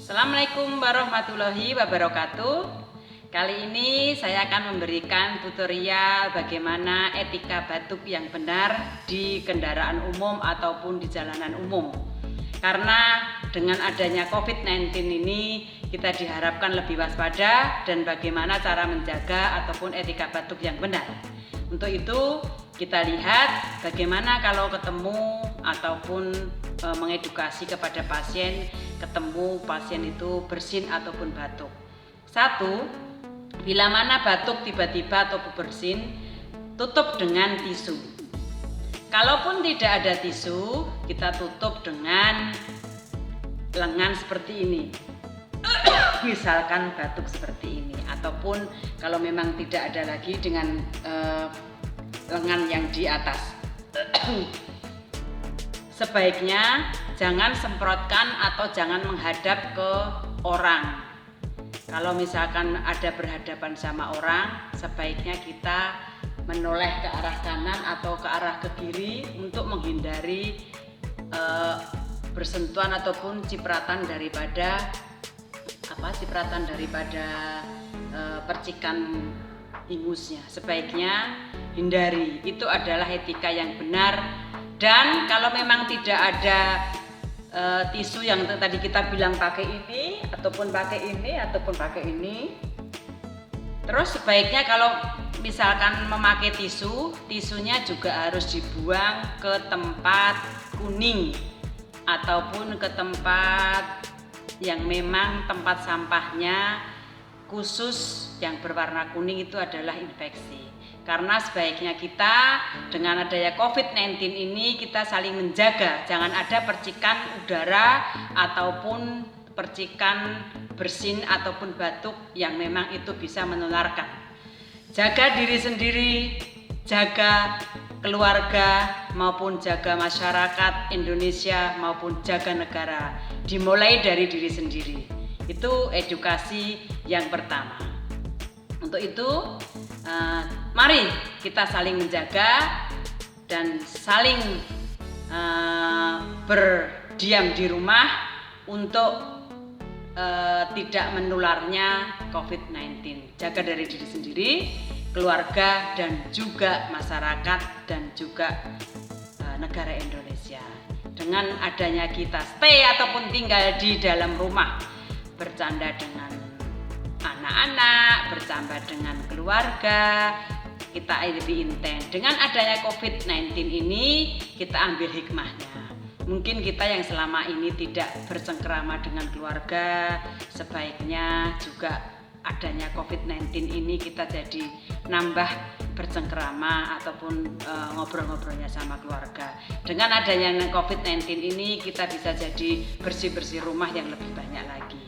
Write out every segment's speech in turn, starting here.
Assalamualaikum warahmatullahi wabarakatuh. Kali ini saya akan memberikan tutorial bagaimana etika batuk yang benar di kendaraan umum ataupun di jalanan umum. Karena dengan adanya COVID-19 ini kita diharapkan lebih waspada dan bagaimana cara menjaga ataupun etika batuk yang benar. Untuk itu kita lihat bagaimana kalau ketemu ataupun mengedukasi kepada pasien, ketemu pasien itu bersin ataupun batuk. Satu, bila mana batuk tiba-tiba atau bersin, tutup dengan tisu. Kalaupun tidak ada tisu, kita tutup dengan lengan seperti ini. Misalkan batuk seperti ini, ataupun kalau memang tidak ada lagi dengan lengan yang di atas. Sebaiknya jangan semprotkan atau jangan menghadap ke orang. Kalau misalkan ada berhadapan sama orang, sebaiknya kita menoleh ke arah kanan atau ke arah ke kiri untuk menghindari bersentuhan ataupun cipratan daripada percikan ingusnya. Sebaiknya hindari. Itu adalah etika yang benar. Dan kalau memang tidak ada tisu yang tadi kita bilang pakai ini ataupun pakai ini, terus sebaiknya kalau misalkan memakai tisunya juga harus dibuang ke tempat kuning ataupun ke tempat yang memang tempat sampahnya khusus yang berwarna kuning itu adalah infeksi. Karena sebaiknya kita dengan adanya COVID-19 ini kita saling menjaga, jangan ada percikan udara ataupun percikan bersin ataupun batuk yang memang itu bisa menularkan. Jaga diri sendiri, jaga keluarga maupun jaga masyarakat Indonesia maupun jaga negara. Dimulai dari diri sendiri. Itu edukasi yang pertama. Untuk itu, mari kita saling menjaga dan saling berdiam di rumah untuk tidak menularnya COVID-19. Jaga dari diri sendiri, keluarga dan juga masyarakat dan juga negara Indonesia. Dengan adanya kita stay ataupun tinggal di dalam rumah, bercanda dengan anak-anak, bercanda dengan keluarga, kita lebih intens. Dengan adanya COVID-19 ini, kita ambil hikmahnya. Mungkin kita yang selama ini tidak bersengkrama dengan keluarga, sebaiknya juga adanya COVID-19 ini kita jadi nambah bersengkrama ataupun ngobrol-ngobrolnya sama keluarga. Dengan adanya COVID-19 ini kita bisa jadi bersih-bersih rumah yang lebih banyak lagi.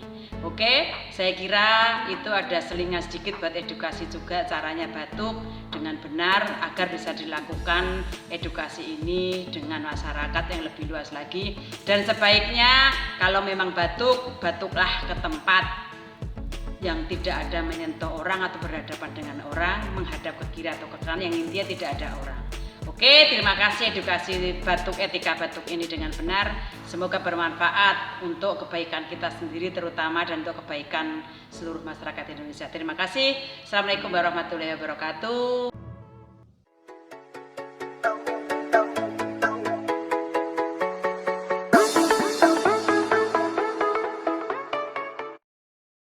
Oke, saya kira itu ada selingan sedikit buat edukasi juga caranya batuk dengan benar agar bisa dilakukan edukasi ini dengan masyarakat yang lebih luas lagi. Dan sebaiknya kalau memang batuklah ke tempat yang tidak ada menyentuh orang atau berhadapan dengan orang, menghadap ke kiri atau ke kanan yang intinya tidak ada orang. Oke, terima kasih edukasi etika batuk ini dengan benar. Semoga bermanfaat untuk kebaikan kita sendiri terutama dan untuk kebaikan seluruh masyarakat Indonesia. Terima kasih. Assalamualaikum warahmatullahi wabarakatuh.